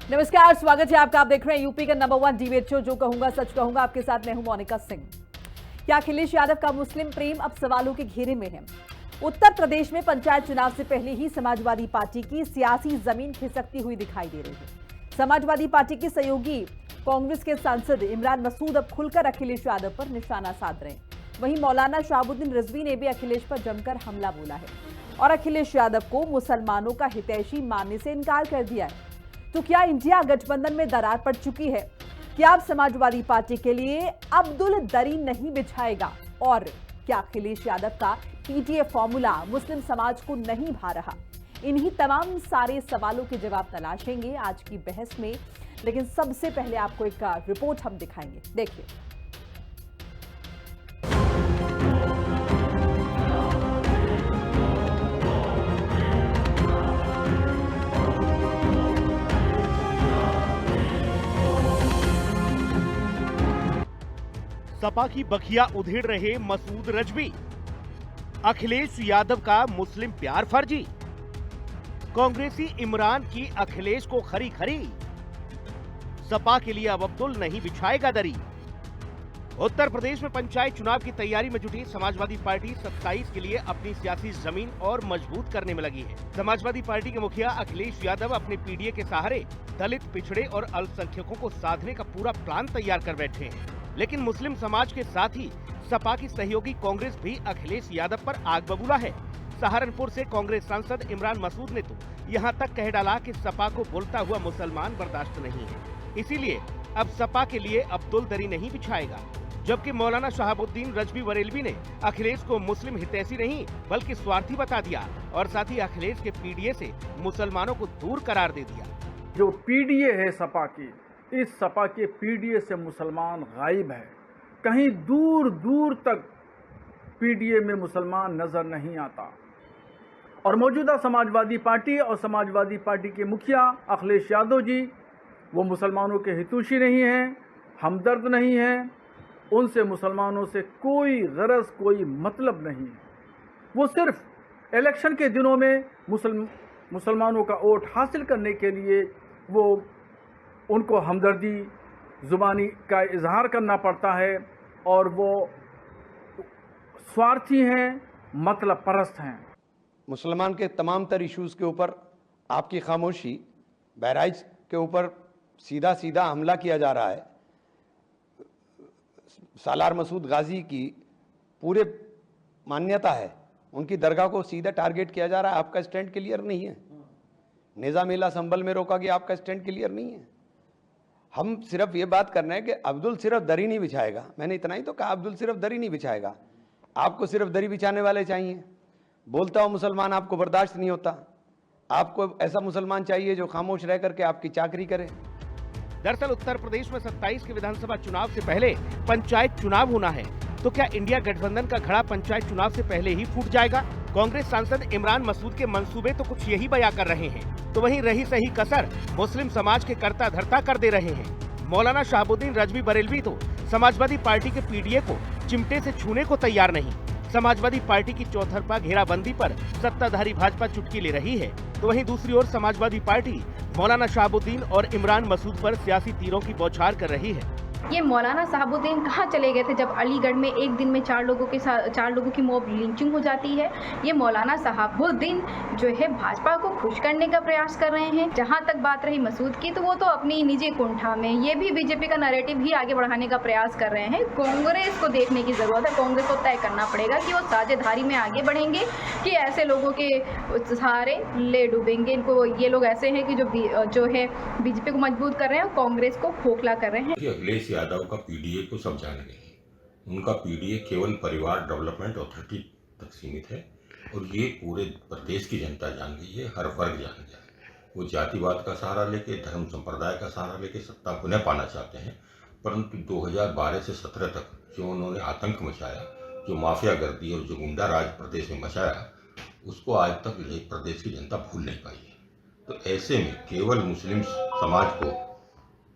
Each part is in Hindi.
नमस्कार, स्वागत है आपका। आप देख रहे हैं यूपी का नंबर 1 डिबेट शो, जो कहूंगा सच कहूंगा। आपके साथ मैं हूं मोनिका सिंह। क्या अखिलेश यादव का मुस्लिम प्रेम अब सवालों के घेरे में है? उत्तर प्रदेश में पंचायत चुनाव से पहले ही समाजवादी पार्टी की सियासी जमीन खिसकती हुई दिखाई दे रही है। समाजवादी पार्टी के सहयोगी कांग्रेस के सांसद इमरान मसूद अब खुलकर अखिलेश यादव पर निशाना साध रहे हैं। वहीं मौलाना शहाबुद्दीन रिजवी ने भी अखिलेश पर जमकर हमला बोला है और अखिलेश यादव को मुसलमानों का हितैषी मानने से इनकार कर दिया है। तो क्या इंडिया गठबंधन में दरार पड़ चुकी है? क्या अब समाजवादी पार्टी के लिए अब्दुल दरी नहीं बिछाएगा? और क्या अखिलेश यादव का पीटीए फॉर्मूला मुस्लिम समाज को नहीं भा रहा? इन्हीं तमाम सारे सवालों के जवाब तलाशेंगे आज की बहस में। लेकिन सबसे पहले आपको एक रिपोर्ट हम दिखाएंगे, देखिए। सपा की बखिया उधेड़ रहे मसूद रजवी। अखिलेश यादव का मुस्लिम प्यार फर्जी। कांग्रेसी इमरान की अखिलेश को खरी खरी। सपा के लिए अब अब्दुल नहीं बिछाएगा दरी। उत्तर प्रदेश में पंचायत चुनाव की तैयारी में जुटी समाजवादी पार्टी 27 के लिए अपनी सियासी जमीन और मजबूत करने में लगी है। समाजवादी पार्टी के मुखिया अखिलेश यादव अपने पीडीए के सहारे दलित, पिछड़े और अल्पसंख्यकों को साधने का पूरा प्लान तैयार कर बैठे हैं। लेकिन मुस्लिम समाज के साथ ही सपा की सहयोगी कांग्रेस भी अखिलेश यादव पर आग बबूला है। सहारनपुर से कांग्रेस सांसद इमरान मसूद ने तो यहां तक कह डाला कि सपा को बोलता हुआ मुसलमान बर्दाश्त नहीं है, इसीलिए अब सपा के लिए अब्दुल दरी नहीं बिछाएगा। जबकि मौलाना शहाबुद्दीन रजवी बरेलवी ने अखिलेश को मुस्लिम हितैषी नहीं बल्कि स्वार्थी बता दिया और साथ ही अखिलेश के पीडीए से मुसलमानों को दूर करार दे दिया। जो पीडीए है सपा की, इस सपा के पीडीए से मुसलमान गायब है। कहीं दूर दूर तक पीडीए में मुसलमान नजर नहीं आता। और मौजूदा समाजवादी पार्टी और समाजवादी पार्टी के मुखिया अखिलेश यादव जी, वो मुसलमानों के हितैषी नहीं हैं, हमदर्द नहीं हैं। उनसे मुसलमानों से कोई गरज, कोई मतलब नहीं है। वो सिर्फ इलेक्शन के दिनों में मुसलमानों का वोट हासिल करने के लिए वो उनको हमदर्दी जुबानी का इजहार करना पड़ता है और वो स्वार्थी हैं, मतलब परस्त हैं। मुसलमान के तमाम तर इश्यूज़ के ऊपर आपकी खामोशी, बहराइच के ऊपर सीधा सीधा हमला किया जा रहा है। सालार मसूद गाजी की पूरे मान्यता है, उनकी दरगाह को सीधा टारगेट किया जा रहा है। आपका स्टैंड क्लियर नहीं है। निज़ाम संभल में रोका गया, आपका स्टैंड क्लियर नहीं है। हम सिर्फ ये बात कर रहे हैं कि अब्दुल सिर्फ दरी नहीं बिछाएगा। मैंने इतना ही तो कहा, अब्दुल सिर्फ दरी नहीं बिछाएगा। आपको सिर्फ दरी बिछाने वाले चाहिए। बोलता हुआ मुसलमान आपको बर्दाश्त नहीं होता। आपको ऐसा मुसलमान चाहिए जो खामोश रह करके आपकी चाकरी करे। दरअसल उत्तर प्रदेश में 27 के विधानसभा चुनाव से पहले पंचायत चुनाव होना है, तो क्या इंडिया गठबंधन का घड़ा पंचायत चुनाव से पहले ही फूट जाएगा? कांग्रेस सांसद इमरान मसूद के मंसूबे तो कुछ यही बयां कर रहे हैं, तो वहीं रही सही कसर मुस्लिम समाज के कर्ता धर्ता कर दे रहे हैं। मौलाना शहाबुद्दीन रजवी बरेलवी तो समाजवादी पार्टी के पीडीए को चिमटे से छूने को तैयार नहीं। समाजवादी पार्टी की चौतरफा घेराबंदी पर सत्ताधारी भाजपा चुटकी ले रही है, तो वहीं दूसरी ओर समाजवादी पार्टी मौलाना शहाबुद्दीन और इमरान मसूद पर सियासी तीरों की बौछार कर रही है। ये मौलाना शहाबुद्दीन कहाँ चले गए थे जब अलीगढ़ में एक दिन में 4 लोगों की मॉब लिंचिंग हो जाती है? ये मौलाना शहाबुद्दीन जो है भाजपा को खुश करने का प्रयास कर रहे हैं। जहाँ तक बात रही मसूद की, तो वो तो अपनी निजी कुंठा में ये भी बीजेपी का नैरेटिव ही आगे बढ़ाने का प्रयास कर रहे हैं। कांग्रेस को देखने की जरूरत है। कांग्रेस को तय करना पड़ेगा कि वो साझेदारी में आगे बढ़ेंगे कि ऐसे लोगों के सहारे ले डूबेंगे। इनको ये लोग ऐसे हैं कि जो है बीजेपी को मजबूत कर रहे हैं और कांग्रेस को खोखला कर रहे हैं। यादव का पीडीए को सब जाने नहीं। उनका पीडीए केवल परिवार डेवलपमेंट अथॉरिटी तक सीमित है और ये पूरे प्रदेश की जनता जान गई है, हर वर्ग जान गया है। वो जातिवाद का सहारा लेके, धर्म संप्रदाय का सहारा लेके सत्ता पुनः पाना चाहते हैं, परंतु 2012 से 17 तक जो उन्होंने आतंक मचाया, जो माफिया गर्दी और जो गुंडा राज प्रदेश में मचाया, उसको आज तक प्रदेश की जनता भूल नहीं पाई है। तो ऐसे में केवल मुस्लिम समाज को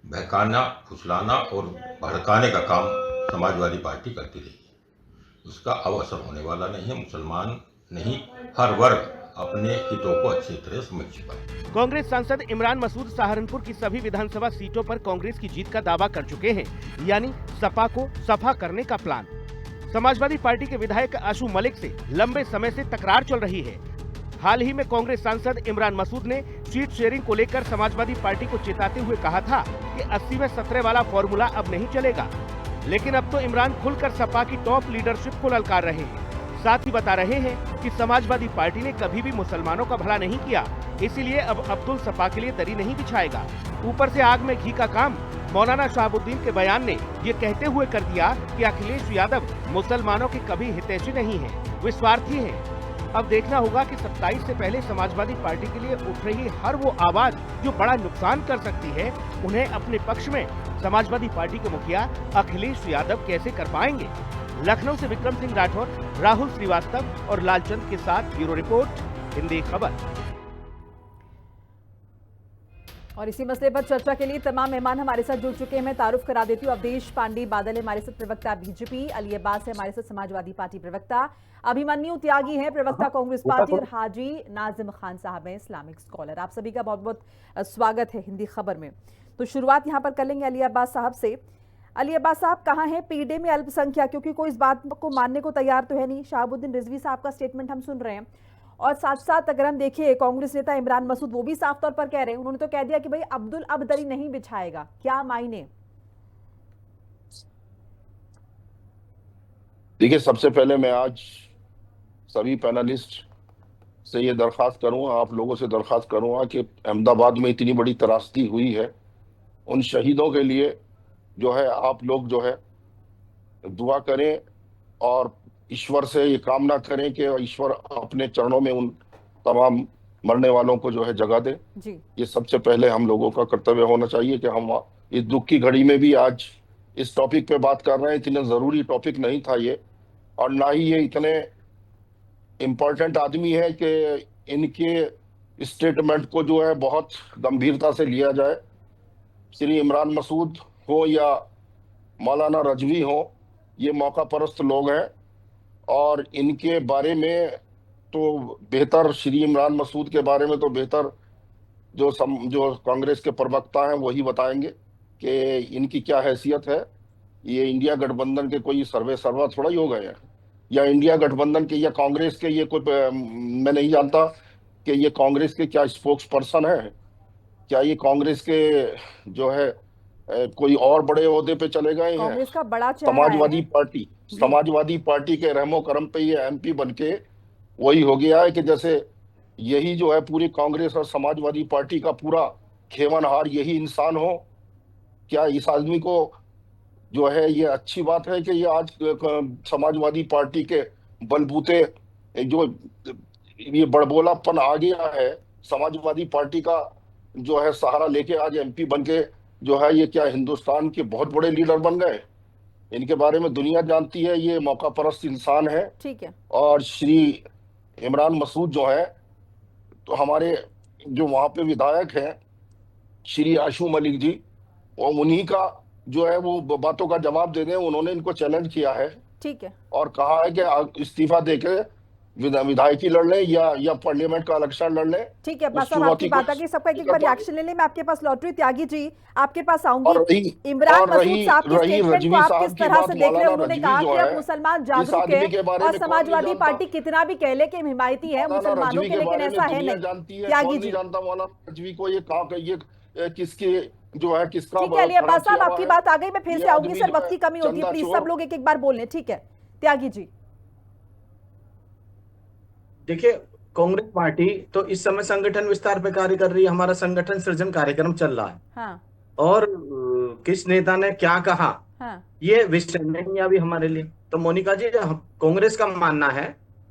बहकाना, फुसलाना और भड़काने का काम समाजवादी पार्टी करती रही है। उसका अब असर होने वाला नहीं है। मुसलमान नहीं, हर वर्ग अपने हितों को अच्छी तरह समझ चुका है। कांग्रेस सांसद इमरान मसूद सहारनपुर की सभी विधानसभा सीटों पर कांग्रेस की जीत का दावा कर चुके हैं, यानी सपा को सफा करने का प्लान। समाजवादी पार्टी के विधायक आशु मलिक से लंबे समय से तकरार चल रही है। हाल ही में कांग्रेस सांसद इमरान मसूद ने सीट शेयरिंग को लेकर समाजवादी पार्टी को चेताते हुए कहा था कि 80 में 17 वाला फॉर्मूला अब नहीं चलेगा। लेकिन अब तो इमरान खुलकर सपा की टॉप लीडरशिप को ललकार रहे हैं। साथ ही बता रहे हैं कि समाजवादी पार्टी ने कभी भी मुसलमानों का भला नहीं किया, इसीलिए अब अब्दुल सपा के लिए दरी नहीं बिछाएगा। ऊपर से आग में घी का काम मौलाना शहाबुद्दीन के बयान ने ये कहते हुए कर दिया कि अखिलेश यादव मुसलमानों के कभी हितैषी नहीं है, वे स्वार्थी हैं। अब देखना होगा कि 27 से पहले समाजवादी पार्टी के लिए उठ रही हर वो आवाज जो बड़ा नुकसान कर सकती है, उन्हें अपने पक्ष में समाजवादी पार्टी के मुखिया अखिलेश यादव कैसे कर पाएंगे। लखनऊ से विक्रम सिंह राठौर, राहुल श्रीवास्तव और लालचंद के साथ ब्यूरो रिपोर्ट, हिंदी खबर। और इसी मसले पर चर्चा के लिए तमाम मेहमान हमारे साथ जुड़ चुके हैं। मैं तारुफ करा देती हूँ, अवधेश पांडे बादल है हमारे साथ, प्रवक्ता बीजेपी, अली अब्बास है हमारे साथ, समाजवादी पार्टी प्रवक्ता, अभिमन्यु त्यागी है प्रवक्ता कांग्रेस पार्टी, और हाजी नाजिम खान साहब हैं इस्लामिक स्कॉलर। आप सभी का बहुत बहुत स्वागत है हिंदी खबर में। तो शुरुआत यहाँ पर कर लेंगे अली अब्बास साहब से। अली अब्बास साहब, कहाँ हैं पीडीए में अल्पसंख्यक, क्योंकि कोई इस बात को मानने को तैयार तो है नहीं। शहाबुद्दीन रिजवी साहब का स्टेटमेंट हम सुन रहे हैं, और साथ साथ अगर हम देखिए कांग्रेस नेता इमरान मसूद वो भी साफ तौर पर कह रहे हैं, उन्होंने तो कह दिया कि भाई अब्दुल अब दरी नहीं बिछाएगा। क्या मायने? देखिए, सबसे पहले मैं आज सभी पैनलिस्ट से ये दरख्वास्त करूंगा, आप लोगों से दरख्वास्त करूंगा कि अहमदाबाद में इतनी बड़ी त्रासदी हुई है, उन शहीदों के लिए जो है आप लोग जो है दुआ करें और ईश्वर से ये कामना करें कि ईश्वर अपने चरणों में उन तमाम मरने वालों को जो है जगह दे जी। ये सबसे पहले हम लोगों का कर्तव्य होना चाहिए कि हम इस दुख की घड़ी में भी आज इस टॉपिक पे बात कर रहे हैं। इतने जरूरी टॉपिक नहीं था ये, और ना ही ये इतने इम्पोर्टेंट आदमी है कि इनके स्टेटमेंट को जो है बहुत गंभीरता से लिया जाए। श्री इमरान मसूद हो या मौलाना रजवी हो, ये मौका परस्त लोग हैं, और इनके बारे में तो बेहतर, श्री इमरान मसूद के बारे में तो बेहतर जो कांग्रेस के प्रवक्ता हैं वही बताएंगे कि इनकी क्या हैसियत है। ये इंडिया गठबंधन के कोई सर्वा थोड़ा ही हो गए हैं, या इंडिया गठबंधन के या कांग्रेस के ये कोई, मैं नहीं जानता कि ये कांग्रेस के क्या स्पोक्स पर्सन है, क्या ये कांग्रेस के जो है कोई और बड़े ओहदे पे चले गए हैं। कांग्रेस का बड़ा चेहरा समाजवादी पार्टी के रहमो करम पे ये एमपी बनके वही हो गया है कि जैसे यही जो है पूरी कांग्रेस और समाजवादी पार्टी का पूरा खेवनहार यही इंसान हो। क्या इस आदमी को जो है ये अच्छी बात है कि ये आज समाजवादी पार्टी के बलबूते जो ये बड़बोलापन आ गया है, समाजवादी पार्टी का जो है सहारा लेके आज एमपी बनके जो है ये क्या हिंदुस्तान के बहुत बड़े लीडर बन गए। इनके बारे में दुनिया जानती है, ये मौका परस्त इंसान है। ठीक है। और श्री इमरान मसूद जो है, तो हमारे जो वहां पे विधायक हैं श्री आशु मलिक जी, वो उन्हीं का जो है वो बातों का जवाब दे दें। उन्होंने इनको चैलेंज किया है, ठीक है, और कहा है कि इस्तीफा देके विधायकी लड़ लें या पार्लियामेंट का इलेक्शन लड़ लें। ठीक है, बस आपकी बात आगे सबका एक बार रिएक्शन ले लें। मैं आपके पास लौट रही हूं, त्यागी जी आपके पास आऊंगी। इमरान मसूद साहब के स्टेटमेंट को आप किस तरह से देख रहे हैं? उन्होंने कहा कि अब मुसलमान जागरूक है, और समाजवादी पार्टी कितना भी कह ले कि हिमायती है मुसलमानों के, लेकिन ऐसा है नहीं। त्यागी जी, जानता मौलाना रजवी को ये कहा कि ये किसके जो है किसका। ठीक है अली अब्बास साहब, आपकी बात आ गई, मैं फिर से आऊंगी सर, वक्त की कमी होती है, प्लीज सब लोग एक एक बार बोल लें। ठीक है त्यागी जी। देखिए, कांग्रेस पार्टी तो इस समय संगठन विस्तार पे कार्य कर रही है। हमारा संगठन सृजन कार्यक्रम चल रहा है। हाँ। और किस नेता ने क्या कहा, हाँ। ये विषय नहीं है अभी हमारे लिए। तो मोनिका जी, कांग्रेस का मानना है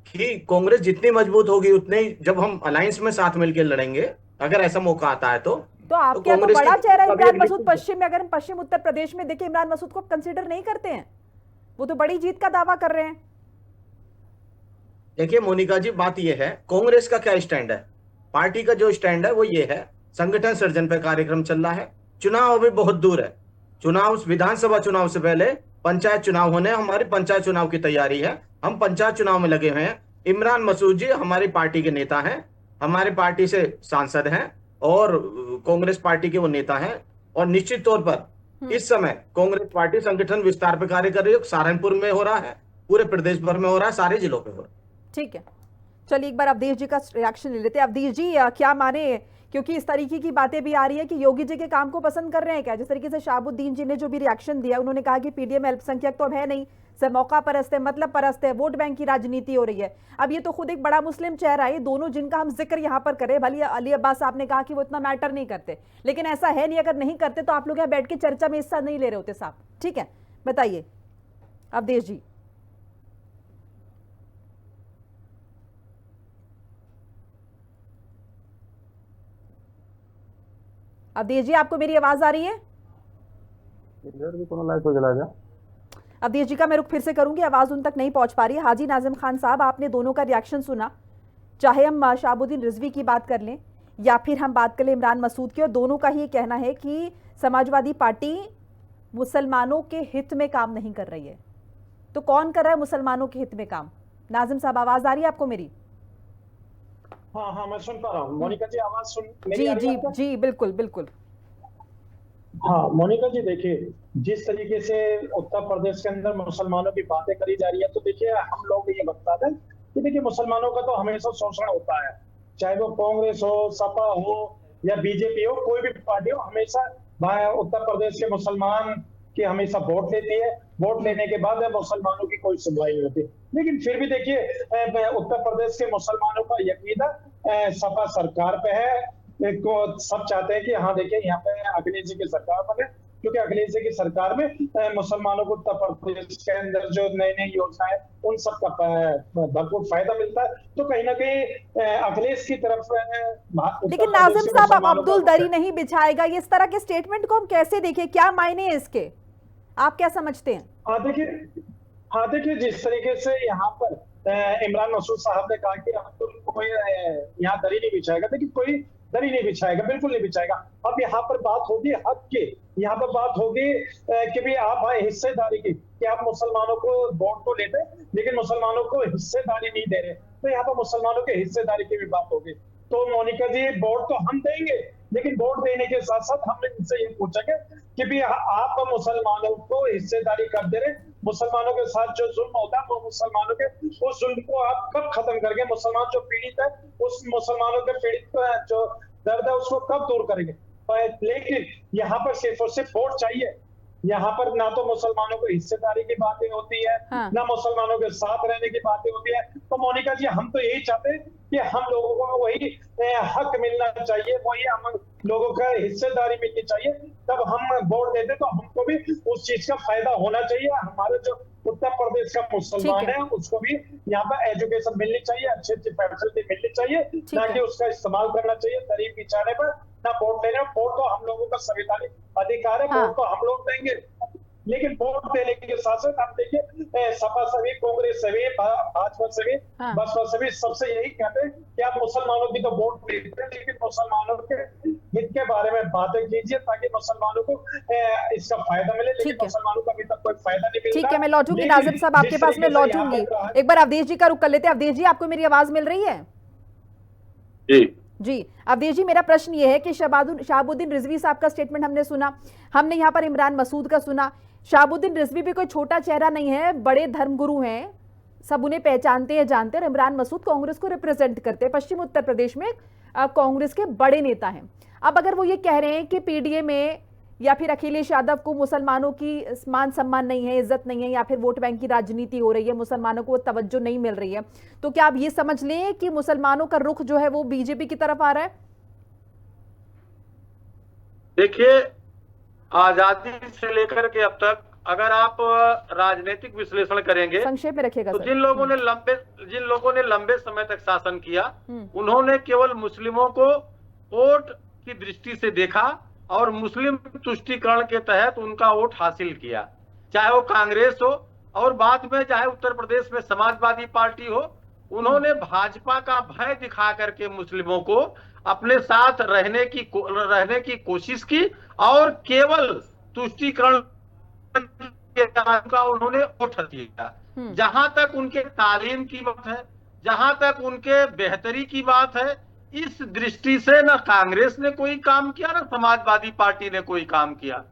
कि कांग्रेस जितनी मजबूत होगी उतने जब हम अलायंस में साथ मिलकर लड़ेंगे, अगर ऐसा मौका आता है तो आपके तो बड़ा चेहरा इमरान मसूद पश्चिम में, अगर हम पश्चिम उत्तर प्रदेश में देखें, इमरान मसूद को कंसीडर नहीं करते हैं, वो तो बड़ी जीत का दावा कर रहे हैं। देखिए मोनिका जी, बात यह है कांग्रेस का क्या स्टैंड है। पार्टी का जो स्टैंड है वो ये है, संगठन सृजन पे कार्यक्रम चल रहा है। चुनाव अभी बहुत दूर है, चुनाव विधानसभा चुनाव से पहले पंचायत चुनाव होने, हमारी पंचायत चुनाव की तैयारी है। हम पंचायत चुनाव में लगे हुए हैं। इमरान मसूद जी हमारी पार्टी के नेता हैं, हमारी पार्टी से सांसद हैं और कांग्रेस पार्टी के वो नेता हैं, और निश्चित तौर पर इस समय कांग्रेस पार्टी संगठन विस्तार पे कार्य कर रही है। सहारनपुर में हो रहा है, पूरे प्रदेश भर में हो रहा है, सारे जिलों पे हो रहा है। ठीक है, चलिए एक बार अवधेश जी का रिएक्शन ले लेते हैं। अवधेश जी क्या माने, क्योंकि इस तरीके की बातें भी आ रही है कि योगी जी के काम को पसंद कर रहे हैं क्या? जिस तरीके से शहाबुद्दीन जी ने जो भी रिएक्शन दिया, उन्होंने कहा कि पीडीए में अल्पसंख्यक तो अब है नहीं, सब मौका परस्त है, मतलब परस्त है, वोट बैंक की राजनीति हो रही है। अब ये तो खुद एक बड़ा मुस्लिम चेहरा है, दोनों जिनका हम जिक्र यहाँ पर करें, भले अली अब्बास साहब ने कहा कि वो इतना मैटर नहीं करते, लेकिन ऐसा है नहीं, अगर नहीं करते तो आप लोग यहाँ बैठ के चर्चा में हिस्सा नहीं ले रहे होते साहब। ठीक है, बताइए अवधेश जी। अवधेश जी, आपको मेरी आवाज आ रही है? अवधेश जी का मैं रुख फिर से करूंगी, आवाज उन तक नहीं पहुंच पा रही है। हाजी नाजिम खान साहब, आपने दोनों का रिएक्शन सुना, चाहे हम शहाबुद्दीन रिजवी की बात कर लें या फिर हम बात कर लें इमरान मसूद की, और दोनों का ही कहना है कि समाजवादी पार्टी मुसलमानों के हित में काम नहीं कर रही है। तो कौन कर रहा है मुसलमानों के हित में काम? नाजिम साहब, आवाज आ रही है आपको मेरी? हाँ, मैं सुन पा रहा हूँ। मोनिका जी, आवाज सुन मेरी जी आ रही है जी आपको? जी, बिल्कुल बिल्कुल। हाँ मोनिका जी, देखिए जिस तरीके से उत्तर प्रदेश के अंदर मुसलमानों की बातें करी जा रही है, तो देखिए हम लोग ये बता दें कि देखिए मुसलमानों का तो हमेशा शोषण होता है, चाहे वो कांग्रेस हो, सपा हो या बीजेपी हो, कोई भी पार्टी हो, हमेशा उत्तर प्रदेश के मुसलमान की हमेशा वोट लेती है। वोट लेने के बाद मुसलमानों की कोई सुनवाई नहीं होती। लेकिन फिर भी देखिए उत्तर प्रदेश के मुसलमानों का यकीन सपा सरकार पे है। को सब चाहते हैं कि हाँ देखिए यहाँ पे अखिलेश जी की सरकार बने, क्योंकि अखिलेश जी की सरकार में मुसलमानों को उत्तर प्रदेश के अंदर जो नई नई योजनाएं उन सब का भरपूर फायदा मिलता है। तो कहीं ना कहीं अखिलेश की तरफ। लेकिन नाजिम साहब, अब अब्दुल दरी नहीं बिछाएगा, ये इस तरह के स्टेटमेंट को हम कैसे देखें, क्या मायने है इसके, आप क्या समझते हैं? हाँ देखिए जिस तरीके से यहाँ पर इमरान मसूद साहब ने कहा कि अब तो कोई यहाँ दरी नहीं बिछाएगा, देखिए कोई दरी नहीं बिछाएगा, बिल्कुल नहीं बिछाएगा। अब यहाँ पर बात होगी हक की, यहाँ पर बात होगी कि भी आप हिस्सेदारी की, कि आप मुसलमानों को वोट तो लेते लेकिन मुसलमानों को हिस्सेदारी नहीं दे रहे, तो यहाँ पर मुसलमानों की हिस्सेदारी की भी बात होगी। तो मोनिका जी, वोट तो हम देंगे, लेकिन वोट देने के साथ साथ हमने इनसे ये पूछेंगे कि भी आप मुसलमानों को हिस्सेदारी कर दे रहे, मुसलमानों के साथ जो जुल्म होता है वो मुसलमानों के उस जुल्म को आप कब खत्म करेंगे? मुसलमान जो पीड़ित है उस मुसलमानों के पीड़ित जो दर्द है उसको कब दूर करेंगे? लेकिन यहाँ पर सिर्फ और सिर्फ वोट चाहिए, यहाँ पर ना तो मुसलमानों को हिस्सेदारी की बातें होती है, ना मुसलमानों के साथ रहने की बातें होती है। तो मोनिका जी, हम तो यही चाहते हैं कि हम लोगों को वही हक मिलना चाहिए, वही हम लोगों का हिस्सेदारी मिलनी चाहिए, तब हम वोट देते तो हमको भी उस चीज का फायदा होना चाहिए। हमारे जो उत्तर प्रदेश का मुसलमान है उसको भी यहाँ पर एजुकेशन मिलनी चाहिए, अच्छी अच्छी फैसिलिटी मिलनी चाहिए, ना कि उसका इस्तेमाल करना चाहिए दरी बिछाने पर, ना वोट लेने। वोट तो हम लोगों का संवैधानिक अधिकार है, वोट तो हम लोग देंगे, लेकिन वोट देने के साथ साथ आप देखिए सपा से भी, कांग्रेस से भी, भाजपा से भी, बसपा से भी, सबसे यही कहते हैं कि आप मुसलमानों की तो वोट लेते हैं, लेकिन मुसलमानों के हित के बारे में बातें कीजिए ताकि मुसलमानों को इसका फायदा मिले, लेकिन मुसलमानों को अभी तक कोई फायदा नहीं मिल रहा। ठीक है, मैं लौटूंगी नाजिम साहब आपके पास, में लौटूंगी। एक बार अवधेश जी का रुख कर लेते हैं। अवधेश जी, आपको मेरी आवाज मिल रही है? जी अवधेश जी, मेरा प्रश्न ये है कि शहाबुद्दीन रिजवी साहब का स्टेटमेंट हमने सुना, हमने यहाँ पर इमरान मसूद का सुना। शहाबुद्दीन रिजवी भी कोई छोटा चेहरा नहीं है, बड़े धर्मगुरु हैं, सब उन्हें पहचानते हैं, जानते हैं। इमरान मसूद कांग्रेस को रिप्रेजेंट करते हैं, पश्चिम उत्तर प्रदेश में कांग्रेस के बड़े नेता हैं। अब अगर वो ये कह रहे हैं कि पीडीए में या फिर अखिलेश यादव को मुसलमानों की मान सम्मान नहीं है, इज्जत नहीं है, या फिर वोट बैंक की राजनीति हो रही है, मुसलमानों को तवज्जो नहीं मिल रही है, तो क्या आप ये समझ लें कि मुसलमानों का रुख जो है वो बीजेपी की तरफ आ रहा है? देखिए, आजादी से लेकर के अब तक अगर आप राजनीतिक विश्लेषण करेंगे, संक्षेप में रखिएगा तो जिन लोगों ने लंबे समय तक शासन किया, उन्होंने केवल मुस्लिमों को वोट की दृष्टि से देखा और मुस्लिम तुष्टीकरण के तहत उनका वोट हासिल किया, चाहे वो कांग्रेस हो और बाद में चाहे उत्तर प्रदेश में समाजवादी पार्टी हो। उन्होंने भाजपा का भय दिखा करके मुस्लिमों को अपने साथ रहने की कोशिश की और केवल तुष्टीकरण का उन्होंने वोट दिया। जहां तक उनके तालीम की बात है, जहां तक उनके बेहतरी की बात है, इस दृष्टि से न कांग्रेस ने कोई काम किया न समाजवादी पार्टी ने कोई काम किया।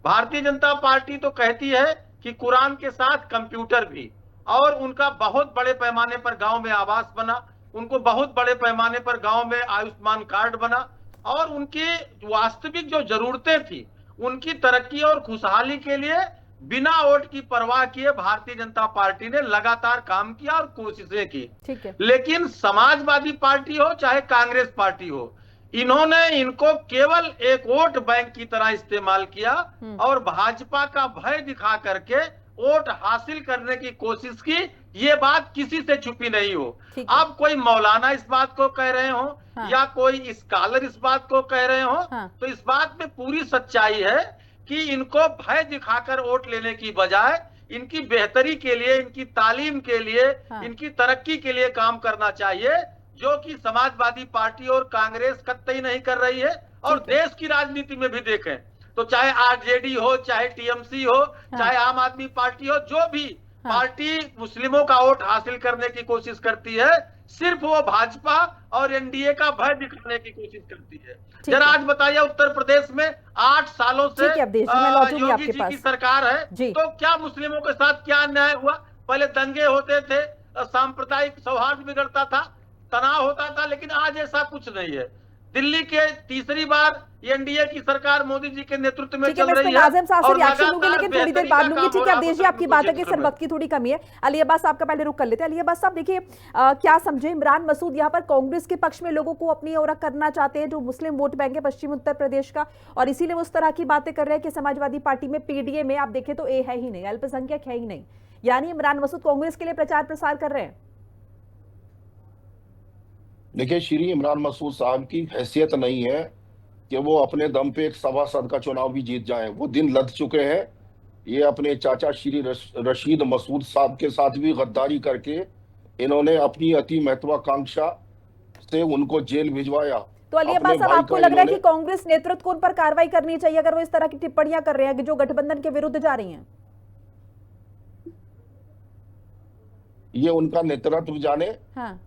भारतीय जनता पार्टी तो कहती है कि कुरान के साथ कंप्यूटर भी, और उनका बहुत बड़े पैमाने पर गांव में आवास बना, उनको बहुत बड़े पैमाने पर गांव में आयुष्मान कार्ड बना, और उनकी वास्तविक जो जरूरतें थी उनकी तरक्की और खुशहाली के लिए बिना वोट की परवाह किए भारतीय जनता पार्टी ने लगातार काम किया और कोशिशें की। ठीक है। लेकिन समाजवादी पार्टी हो चाहे कांग्रेस पार्टी हो, इन्होंने इनको केवल एक वोट बैंक की तरह इस्तेमाल किया और भाजपा का भय दिखा करके वोट हासिल करने की कोशिश की। ये बात किसी से छुपी नहीं हो। अब कोई मौलाना इस बात को कह रहे हो या कोई स्कॉलर इस बात को कह रहे हो, तो इस बात में पूरी सच्चाई है कि इनको भय दिखाकर वोट लेने की बजाय इनकी बेहतरी के लिए, इनकी तालीम के लिए, इनकी तरक्की के लिए काम करना चाहिए, जो कि समाजवादी पार्टी और कांग्रेस कतई नहीं कर रही है। और देश की राजनीति में भी देखें तो चाहे आरजेडी हो, चाहे टीएमसी हो, चाहे आम आदमी पार्टी हो, जो भी पार्टी मुस्लिमों का वोट हासिल करने की कोशिश करती है, सिर्फ वो भाजपा और एनडीए का भय दिखाने की कोशिश करती है। जरा आज बताइए, उत्तर प्रदेश में 8 सालों से योगी जी की सरकार है, तो क्या मुस्लिमों के साथ क्या अन्याय हुआ? पहले दंगे होते थे, सांप्रदायिक सौहार्द बिगड़ता था, तनाव होता था, लेकिन आज ऐसा कुछ नहीं है। दिल्ली के तीसरी बार एनडीए की सरकार मोदी जी के नेतृत्व में चल रही है। नाज़िम साहब से रिएक्शन लूंगी, लेकिन थोड़ी देर बाद लूंगी। ठीक है अवधेश जी, आपकी बात है कि सर वक्त की थोड़ी कमी है। अली अब्बास साहब का पहले रुक कर लेते हैं। अली अब्बास साहब देखिए, क्या समझे, इमरान मसूद यहाँ पर कांग्रेस के पक्ष में लोगों को अपनी ओर करना चाहते हैं, जो मुस्लिम वोट बैंक है पश्चिम उत्तर प्रदेश का, और इसीलिए वो उस तरह की बातें कर रहे हैं कि समाजवादी पार्टी में, पीडीए में आप देखें तो ए है ही नहीं, अल्पसंख्यक है ही नहीं, यानी इमरान मसूद कांग्रेस के लिए प्रचार प्रसार कर रहे हैं। देखिए, श्री इमरान मसूद साहब की हैसियत नहीं है कि वो अपने दम पे एक सभासद का चुनाव भी जीत जाएं। वो दिन लद चुके हैं। ये अपने चाचा श्री रशीद मसूद साहब के साथ भी गद्दारी करके इन्होंने अपनी अति महत्वाकांक्षा से उनको जेल भिजवाया। तो अली अब्बास साहब, आपको लग रहा है कि कांग्रेस नेतृत्व को उन पर कार्रवाई करनी चाहिए अगर वो इस तरह की टिप्पणियां कर रहे हैं कि जो गठबंधन के विरुद्ध जा रही हैं? ये उनका नेतृत्व जाने।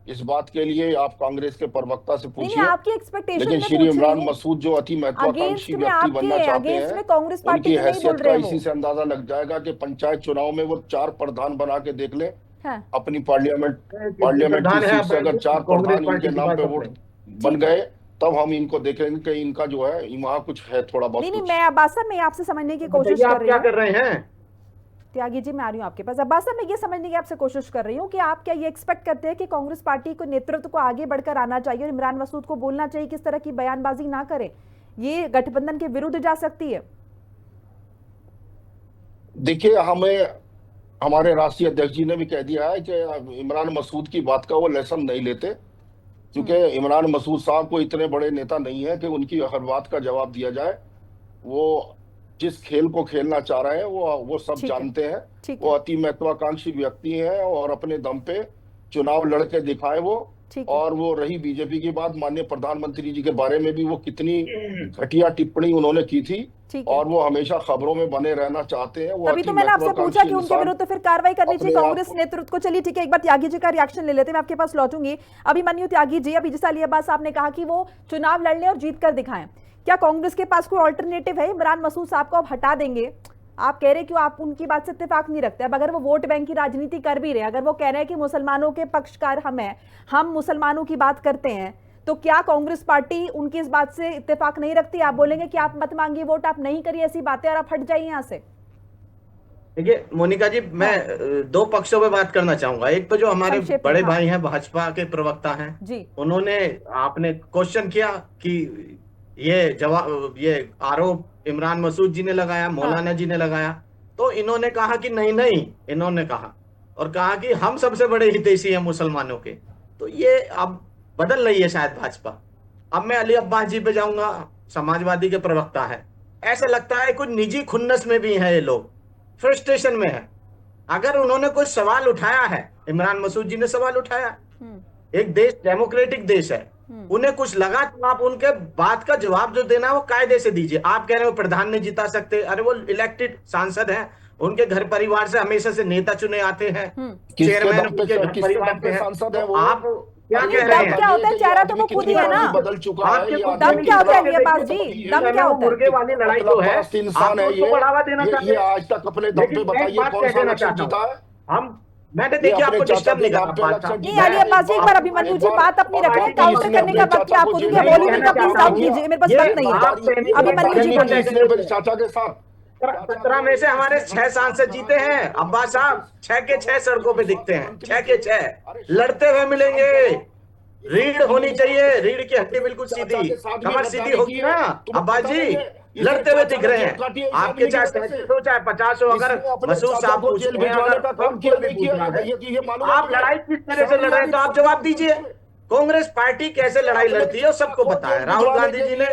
इस बात के लिए आप कांग्रेस के प्रवक्ता से पूछिए। आपकी एक्सपेक्टेशन, लेकिन श्री इमरान मसूद जो अति महत्वाकांक्षी व्यक्ति बनना चाहते हैं, उनकी हैसियत का इसी से अंदाजा लग जाएगा कि पंचायत चुनाव में वो 4 प्रधान बना के देख ले। अपनी पार्लियामेंट की सीट से अगर 4 प्रधान इनके नाम पे वोट बन गए, तब हम इनको देखेंगे कि इनका जो है वहाँ कुछ है थोड़ा बहुत। नहीं, मैं अब्बास साहब, मैं आपसे समझने की कोशिश कर रही हूँ। क्या कर रहे हैं त्यागी जी? मैं आ रही हूँ आपके पास। अब्बास साहब, मैं ये समझने की आपसे कोशिश कर रही हूँ कि आप क्या ये एक्सपेक्ट करते हैं कि कांग्रेस पार्टी को नेतृत्व को आगे बढ़कर आना चाहिए और इमरान मसूद को बोलना चाहिए किस तरह की बयानबाजी ना करें, ये गठबंधन के विरुद्ध जा सकती है? देखिए, हमारे राष्ट्रीय अध्यक्ष जी ने भी कह दिया है कि इमरान मसूद की बात का वो लेसन नहीं लेते, क्योंकि इमरान मसूद साहब को इतने बड़े नेता नहीं है कि उनकी हर बात का जवाब दिया जाए। वो जिस खेल को खेलना चाह रहे हैं वो सब जानते हैं। वो अति महत्वाकांक्षी व्यक्ति हैं और अपने दम पे चुनाव लड़के दिखाए वो। और वो रही बीजेपी की बात, माननीय प्रधानमंत्री जी के बारे में भी वो कितनी घटिया टिप्पणी उन्होंने की थी, और वो हमेशा खबरों में बने रहना चाहते हैं। वो अभी तो मैंने आपसे पूछा कि उनके विरुद्ध फिर कार्रवाई करनी चाहिए कांग्रेस नेतृत्व को। चलिए ठीक है, एक बार त्यागी जी का रिएक्शन ले लेते हैं, मैं आपके पास लौटूंगी। अभिमन्यु त्यागी जी, अभी जैसा अली अब्बास साहब ने कहा कि वो चुनाव लड़ लें और जीत कर दिखाएं, क्या कांग्रेस के पास कोई ऑल्टरनेटिव है? इमरान मसूद साहब को अब हटा देंगे, आप कह रहे कि आप उनकी बात से इत्तेफाक नहीं रखते। अब अगर वो वोट बैंक की राजनीति कर भी रहे, अगर वो कह रहे हैं कि मुसलमानों के पक्षकार हम मुसलमानों की बात करते हैं, तो क्या कांग्रेस पार्टी उनकी इस बात से इत्तेफाक नहीं रखती? आप बोलेंगे कि आप मत मांगिए वोट, आप नहीं करिए ऐसी बातें और आप हट जाइए यहाँ से? देखिए मोनिका जी, मैं 2 पक्षों पे बात करना चाहूंगा। एक तो जो हमारे बड़े भाई हैं, भाजपा के प्रवक्ता हैं जी, उन्होंने, आपने क्वेश्चन किया कि ये आरोप इमरान मसूद जी ने लगाया, मौलाना जी ने लगाया, तो इन्होंने कहा कि नहीं, इन्होंने कहा और कहा कि हम सबसे बड़े हितैषी हैं मुसलमानों के। तो ये अब बदल रही है शायद भाजपा। अब मैं अली अब्बास जी पे जाऊंगा, समाजवादी के प्रवक्ता है। ऐसा लगता है कुछ निजी खुन्नस में भी है, ये लोग फ्रस्ट्रेशन में है। अगर उन्होंने कोई सवाल उठाया है, इमरान मसूद जी ने सवाल उठाया, एक देश डेमोक्रेटिक देश है, उन्हें कुछ लगा तो आप उनके बात का जवाब जो देना है वो कायदे से दीजिए। आप कह रहे हो प्रधान नहीं जिता सकते, अरे वो इलेक्टेड सांसद हैं, उनके घर परिवार से हमेशा से नेता चुने आते हैं, चेयरमैन उनके घर परिवार के हैं। सांसद है वो? आप क्या कह दम रहे हैं? क्या होता है? चेहरा तो वो खुद ही है ना। बदल चुका है। दम क्या होता है नियपाल जी? दम क्या होता है? मुर्गे वाली लड़ाई जो है, इंसान है आप उसको बढ़ावा देना चाहते ये हैं। आज तक अपने दम पे बताइए कौन सा इलेक्शन जीता है? मैंने देखिए आपको डिस्टर्ब नहीं करना। नहीं अली अब्बास जी, एक बार अभिमन्यु जी बात अपनी रखें, काउंटर करने का वक्त आपको दूंगी। वॉल्यूम का प्लीज डाउन कीजिए, मेरे पास वक्त नहीं है। अभिमन्यु जी बोलिए। चाचा के साथ 17 में से हमारे 6 सांसद जीते हैं अब्बास साहब, 6 के 6 सड़कों पे दिखते हैं, 6 के 6 लड़ते हुए मिलेंगे। रीढ़ होनी चाहिए, रीढ़ की हड्डी बिल्कुल सीधी, कमर सीधी होगी ना अब्बास जी, लड़ते हुए दिख रहे हैं। आपके चाहे 37 हो चाहे 50 हो, अगर मसूद साहब पूछ रहे हैं, अगर आप लड़ाई किस तरह से लड़ रहे हैं तो आप जवाब दीजिए। कांग्रेस पार्टी कैसे लड़ाई लड़ती है सबको पता है। राहुल गांधी जी ने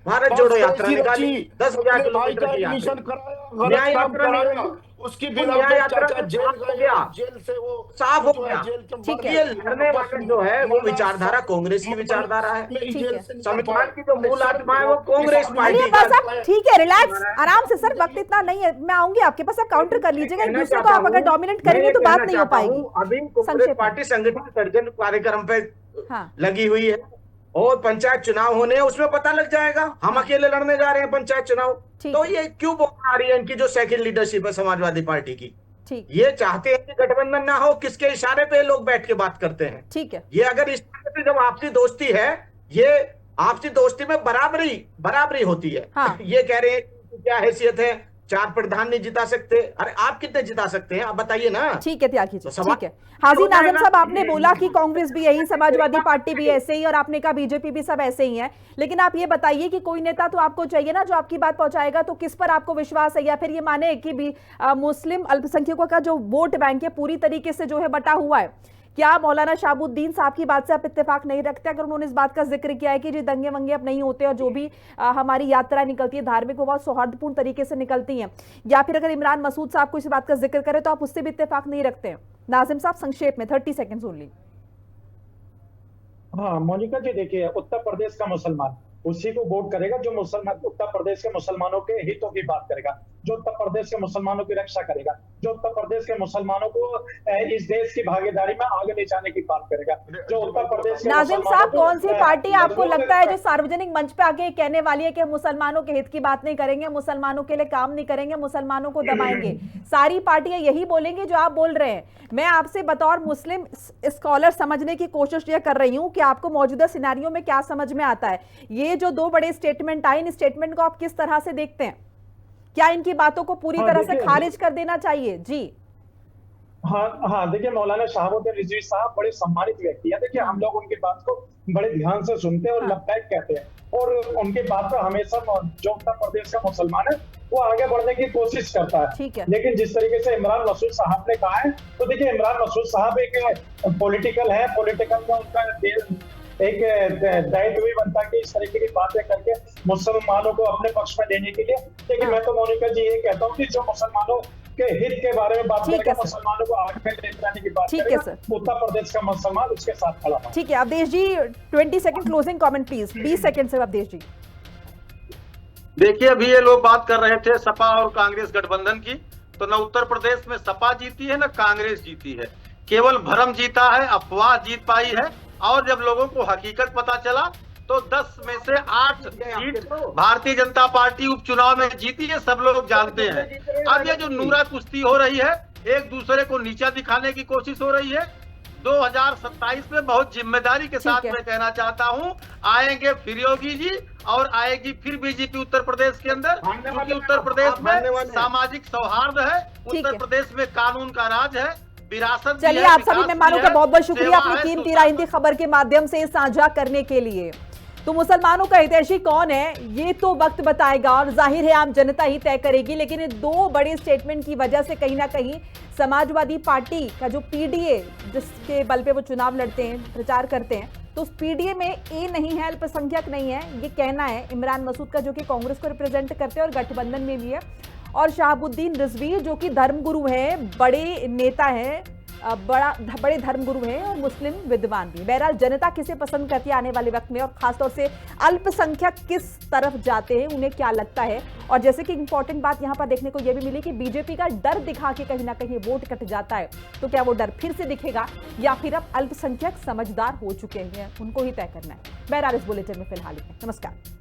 भारत जोड़ो यात्रा निकाली, 10,000 किलोमीटर की यात्रा, न्याय यात्रा, उसकी न्याय यात्रा जेल से वो साफ हो गया। ठीक है, लड़ने वाले जो है वो विचारधारा कांग्रेस की विचारधारा है। संविधान की जो मूल आत्मा है वो कांग्रेस पार्टी का। ठीक है, रिलैक्स, आराम से सर, वक्त इतना नहीं है, मैं आऊंगी आपके पास, आप काउंटर कर लीजिएगा। एक दूसरे को आप अगर डोमिनेट करेंगे तो बात नहीं हो पाएगी। अभी कांग्रेस पार्टी संगठन सर्जन कार्यक्रम पे लगी हुई है और पंचायत चुनाव होने हैं, उसमें पता लग जाएगा। हम अकेले लड़ने जा रहे हैं पंचायत चुनाव, तो ये क्यों बोल आ रही है इनकी जो सेकंड लीडरशिप है समाजवादी पार्टी की? ये चाहते हैं कि गठबंधन ना हो, किसके इशारे पे लोग बैठ के बात करते हैं? ठीक है, ये अगर इस तरह से जब आपसी दोस्ती है, ये आपसी दोस्ती में बराबरी होती है। ये कह रहे हैं क्या हैसियत है, 4 प्रधान नहीं जिता सकते, अरे आप कितने जिता सकते हैं आप बताइए ना। ठीक है त्यागी जी, ठीक है। हाजी नाज़िम साहब, आपने बोला कि कांग्रेस भी यही, समाजवादी पार्टी भी ऐसे ही, और आपने कहा बीजेपी भी सब ऐसे ही हैं, लेकिन आप ये बताइए कि कोई नेता तो आपको चाहिए ना जो आपकी बात पहुंचाएगा, तो किस पर आपको विश्वास है? या फिर ये माने कि भी मुस्लिम अल्पसंख्यकों का जो वोट बैंक है पूरी तरीके से जो है बटा हुआ है, क्या मौलाना शहाबुद्दीन साहब की बात से आप इत्तेफाक नहीं रखते? अगर उन्होंने इस बात का जिक्र किया है कि जी दंगे वंगे अब नहीं होते और जो भी हमारी यात्रा निकलती है धार्मिक वो बहुत सौहार्दपूर्ण तरीके से निकलती हैं, या फिर अगर इमरान मसूद साहब को इस बात का जिक्र करें तो आप उससे भी इत्तेफाक नहीं रखते हैं? नाजिम साहब संक्षेप में 30 सेकंड्स ओनली। हाँ मोनिका जी, देखिए उत्तर प्रदेश का मुसलमान उसी को वोट करेगा जो मुसलमान उत्तर प्रदेश के मुसलमानों के हितों की बात करेगा, जो उत्तर प्रदेश के मुसलमानों की रक्षा करेगा, जो उत्तर प्रदेश के मुसलमानों को इस देश की भागीदारी में आगे ले जाने की बात करेगा, जो उत्तर प्रदेश के नाजिम साहब, कौन सी पार्टी आपको लगता है जो सार्वजनिक मंच पे आके कहने वाली है कि मुसलमानों के हित की बात नहीं करेंगे, मुसलमानों के लिए काम नहीं करेंगे, मुसलमानों को दबाएंगे? सारी पार्टियां यही बोलेंगी जो आप बोल रहे हैं। मैं आपसे बतौर मुस्लिम स्कॉलर समझने की कोशिश ये कर रही हूं कि आपको मौजूदा सिनेरियो में क्या समझ में आता है। ये जो 2 बड़े स्टेटमेंट आए, इन स्टेटमेंट को आप किस तरह से देखते हैं? क्या इनकी बातों को पूरी तरह से खारिज कर देना चाहिए? जी हाँ, देखिए मौलाना शहाबुद्दीन रिजवी साहब बड़े सम्मानित व्यक्ति है। देखिए हम लोग उनकी बात को बड़े ध्यान से सुनते हैं और लबैक कहते हैं, और उनकी बात पर हमेशा जो उत्तर प्रदेश का मुसलमान है वो आगे बढ़ने की कोशिश करता है। लेकिन जिस तरीके से इमरान मसूद साहब ने कहा है, तो देखिए इमरान मसूद साहब एक पॉलिटिकल है, पॉलिटिकल में उनका एक दायित्व भी बनता है कि इस तरीके की बातें करके मुसलमानों को अपने पक्ष में लेने के लिए। लेकिन मैं तो मोनिका जी ये कहता हूँ कि जो मुसलमानों के हित के बारे में बात करेगा, मुसलमानों को आगे ले जाने की बात करेगा, उत्तर प्रदेश का मुसलमान उसके साथ खड़ा है। ठीक है अवधेश जी, 20 second closing comment please, 20 second से अवधेश जी। देखिए अभी ये लोग बात कर रहे थे सपा और कांग्रेस गठबंधन की, तो न उत्तर प्रदेश में सपा जीती है न कांग्रेस जीती है, केवल भ्रम जीता है, अफवाह जीत पाई है। और जब लोगों को हकीकत पता चला तो 10 में से 8 सीट भारतीय जनता पार्टी उपचुनाव में जीती है, सब लोग जानते हैं। अब ये जो नूरा कुश्ती हो रही है, एक दूसरे को नीचा दिखाने की कोशिश हो रही है। 2027 में बहुत जिम्मेदारी के साथ मैं कहना चाहता हूं, आएंगे फिर योगी जी और आएगी फिर बीजेपी उत्तर प्रदेश के अंदर, क्योंकि उत्तर प्रदेश में सामाजिक सौहार्द है, उत्तर प्रदेश में कानून का राज है, विरासत। चलिए आप सभी मेहमानों का बहुत बहुत शुक्रिया अपनी कीमती राजनीति खबर के माध्यम से साझा करने के लिए। तो मुसलमानों का हितैषी कौन है ये तो वक्त बताएगा और जाहिर है आम जनता ही तय करेगी, लेकिन इन 2 बड़े स्टेटमेंट की वजह से कहीं ना कहीं समाजवादी पार्टी का जो पीडीए जिसके बल पे वो चुनाव लड़ते हैं, प्रचार करते हैं, तो उस पीडीए में ए नहीं है, अल्पसंख्यक नहीं है, ये कहना है इमरान मसूद का जो कि कांग्रेस को रिप्रेजेंट करते हैं और गठबंधन में भी है, और शहाबुद्दीन रिजवी जो कि धर्मगुरु है, बड़े नेता है, बड़े धर्मगुरु हैं और मुस्लिम विद्वान भी। बहरहाल जनता किसे पसंद करती है आने वाले वक्त में, और खासतौर से अल्पसंख्यक किस तरफ जाते हैं, उन्हें क्या लगता है। और जैसे कि इंपॉर्टेंट बात यहां पर देखने को यह भी मिली कि बीजेपी का डर दिखा के कहीं ना कहीं वोट कट जाता है, तो क्या वो डर फिर से दिखेगा या फिर अब अल्पसंख्यक समझदार हो चुके हैं, उनको ही तय करना है। बहरहाल इस बुलेटिन में फिलहाल इतना। नमस्कार।